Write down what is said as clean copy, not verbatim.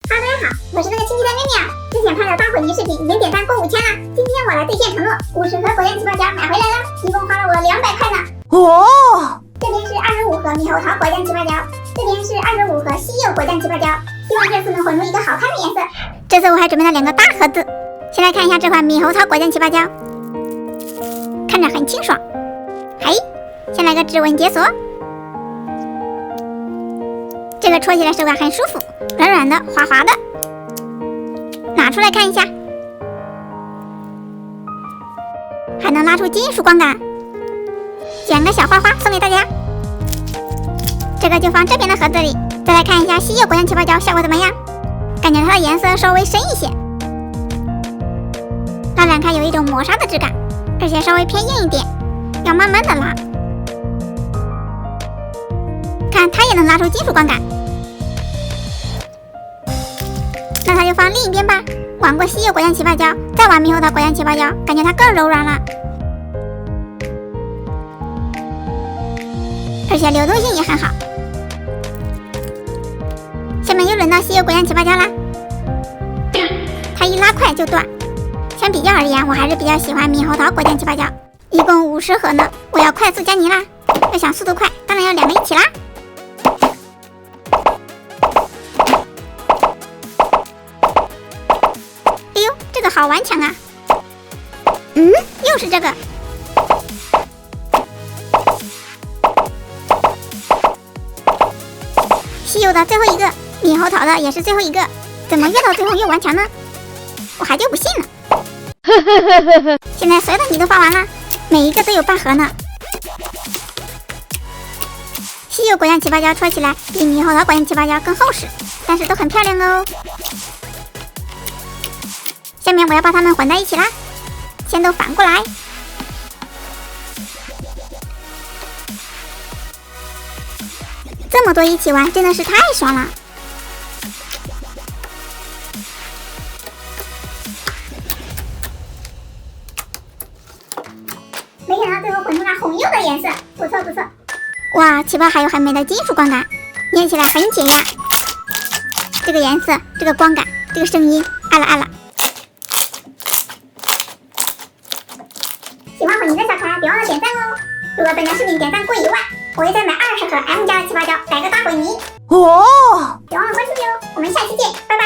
大家好，我是那个亲戚的妙妙。之前拍的大毁泥视频已经点赞过5000了，今天我来兑现承诺，50盒果酱鸡巴胶买回来了，一共花了我200块呢。哦，这边是25盒猕猴桃果酱鸡巴胶，这边是25盒西柚果酱鸡巴胶，希望这次能混出一个好看的颜色。这次我还准备了2个大盒子，先来看一下这款猕猴桃果酱鸡巴胶，看着很清爽。嘿，先来个指纹解锁。这个戳起来手感很舒服，软软的，滑滑的。拿出来看一下，还能拉出金属光感。剪个小花花送给大家。这个就放这边的盒子里。再来看一下西柚果酱气泡胶效果怎么样？感觉它的颜色稍微深一些，拉展开有一种磨砂的质感，而且稍微偏硬一点，要慢慢的拉。看它也能拉出金属光感。那它就放另一边吧。玩过西柚果酱起泡胶，再玩猕猴桃果酱起泡胶，感觉它更柔软了，而且流动性也很好。下面又轮到西柚果酱起泡胶啦，它一拉快就断。相比较而言，我还是比较喜欢猕猴桃果酱起泡胶，一共50盒呢。我要快速加泥啦，要想速度快，当然要2个一起啦。这个好顽强啊！又是这个。西柚的最后一个，猕猴桃的也是最后一个，怎么越到最后越顽强呢？我还就不信了。现在所有的泥都发完了，每一个都有半盒呢。西柚果酱起泡胶戳起来比猕猴桃果酱起泡胶更厚实，但是都很漂亮哦。下面我要把它们混在一起啦，先都反过来。这么多一起玩真的是太爽了。没想到最后混出了红柚的颜色，不错不错。哇，气泡还有很美的金属光感，捏起来很解压。这个颜色，这个光感，这个声音，爱了爱了。喜欢混泥的小可爱别忘了点赞哦！如果本条视频点赞过1万，我会再买20盒 M 家的气泡胶来个大混泥。哦，别忘了关注哟！我们下期见，拜拜。